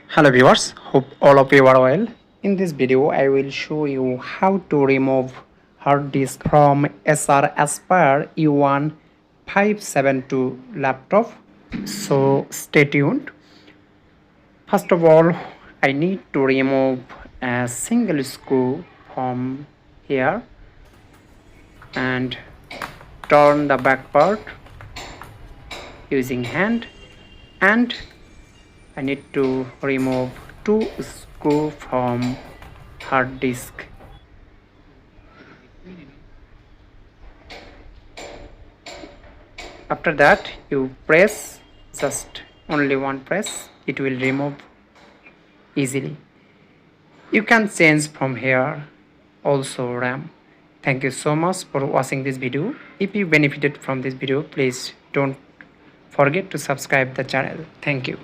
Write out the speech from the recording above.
Hello viewers, hope all of you are well. In this video I will show you how to remove hard disk from Acer Aspire E1-572 laptop. So stay tuned. First of all, I need to remove a single screw from here and turn the back part using hand, and I need to remove two screws from hard disk. After that you press, just only one press, it will remove easily. You can change from here also RAM. Thank you so much for watching this video. If you benefited from this video, please don't forget to subscribe the channel. Thank you.